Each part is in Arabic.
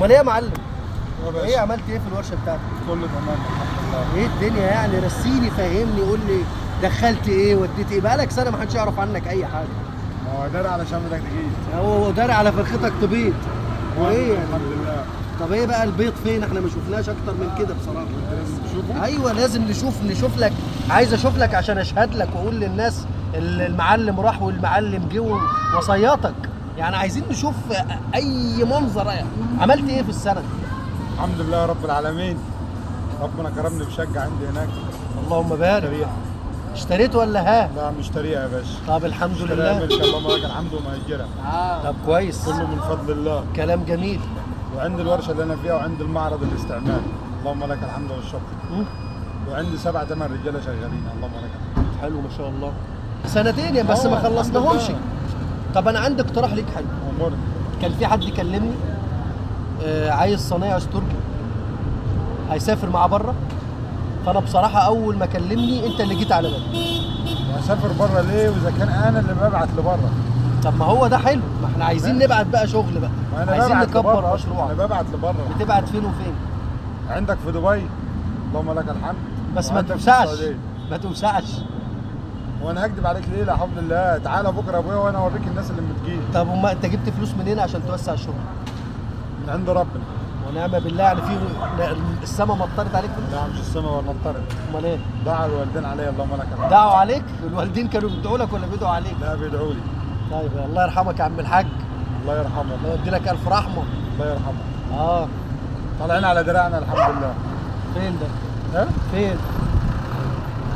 امال ايه يا معلم؟ ايه عملت ايه في الورشه بتاعتك؟ كله تمام الحمد لله. ايه الدنيا يعني؟ رسيني فهمني، قول لي دخلت ايه وديت ايه؟ بقالك سنه ما حدش يعرف عنك اي حاجه. ما هو داري علشان بدك تجيب. هو داري على فرختك تبيض. وايه يعني؟ الحمد لله. طب ايه بقى البيض فين؟ احنا ما شفناش اكتر من كده بصراحه. انت لازم تشوفه. ايوه لازم نشوف لك. عايز اشوف لك عشان اشهد لك واقول للناس المعلم راح والمعلم جه وصياتك. يعني عايزين نشوف اي منظر. عملت ايه في السنه؟ الحمد لله رب العالمين. ربنا كرمني بشقه عندي هناك. اللهم بارك. اشتريها. اشتريت ولا ها؟ لا مشتريها يا باشا. طب الحمد اشتريها لله. ملك اللهم لك الحمد ومأجرها. طب كويس. كله من فضل الله. كلام جميل. وعندي الورشه اللي انا فيها وعندي المعرض الاستعمال. اللهم لك الحمد والشكر. وعندي 7 8 رجاله شغالين. اللهم لك الحمد. حلو ما شاء الله. سنتين يا بس ما الحمد خلصناهمش. لله. طب انا عندي اقتراح ليك حلو. امورنا. كان في حد يكلمني عايز صنايعي تركي هيسافر معاه بره. فانا بصراحه اول ما كلمني انت اللي جيت على بالي. واسافر بره ليه واذا كان انا اللي ببعت لبره؟ طب ما هو ده حلو، ما احنا عايزين نبعت بقى شغل بقى. ما انا عايزين ببعت نكبر لبره. مشروعك. انا ببعت لبره. بتبعت فين وفين؟ عندك في دبي. اللهم لك الحمد. بس ما وعندك في توسعش. السعودية. ما توسعش. وانا هكدب عليك ليه؟ لا حول الله. تعالى بكره يا ابويا وانا اوريك الناس اللي بتجيب. طب وما انت جبت فلوس منين عشان توسع الشغل؟ من عند ربنا. ونعم بالله. يعني في السما مطرت عليك فلوس؟ لا مش السما ولا نطرد. امال ايه؟ دعا الوالدين عليا اللهم لك الحمد. دعوا عليك؟ الوالدين كانوا بيدعوا لك ولا بيدعوا عليك؟ لا بيدعوا لي. طيب الله يرحمك يا عم الحاج. الله يرحمه. الله يدي لك الف رحمه. الله يرحمه. اه. طالعين على دراعنا الحمد لله. فين ده؟ ها؟ فين؟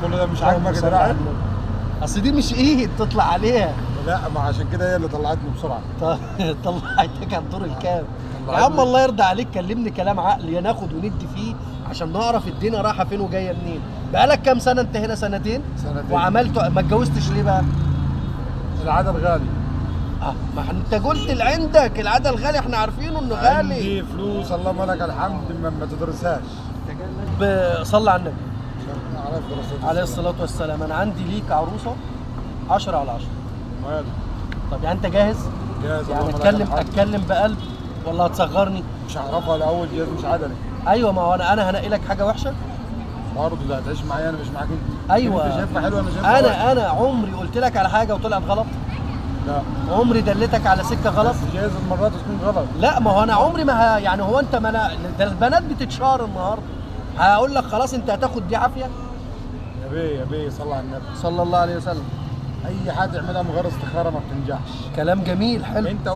كل ده مش عاجبك دراعي؟ اصل دي مش ايد تطلع عليها. لا ما عشان كده هي اللي طلعتني بسرعه. طلعتك على الدور الكام. يا طلعتني. عم الله يرضى عليك كلمني كلام عقلي ناخد وندي فيه عشان نعرف الدنيا رايحه فين وجايه منين. بقالك كام سنه انت هنا؟ سنتين. وعملت ما اتجوزتش ليه بقى؟ العدد غالي. ما انت قلت اللي عندك العدد الغالي احنا عارفينه انه غالي. عندي فلوس اللهم لك الحمد ما تدرسهاش. صلى على النبي عليه الصلاة الصلاه والسلام. انا عندي ليك عروسه 10 على 10. والسلام. طب يعني انت جاهز؟ جاهز. يعني اللهم لك الحمد. اتكلم بقلب ولا هتصغرني؟ مش هعرفها الاول جهاز مش عدلي. ايوه ما هو انا هنقي لك حاجه وحشه. برضه ده هتعيش معايا انا مش معاك انت. ايوه. انت شايفها حلوه انا شايفها وحشة. انا عمري قلت لك على حاجه وطلعت غلط؟ لا. عمري دلتك على سكه غلط؟ بس جايز المرات تكون غلط. لا ما هو انا عمري ما يعني هو انت ما انا ده البنات بتتشار النهارده. هقول لك خلاص انت هتاخد دي عافيه. يا بيه صلى على النبي. صلى الله عليه وسلم. اي حد يعملها من غير استخاره ما بتنجحش. كلام جميل حلو. انت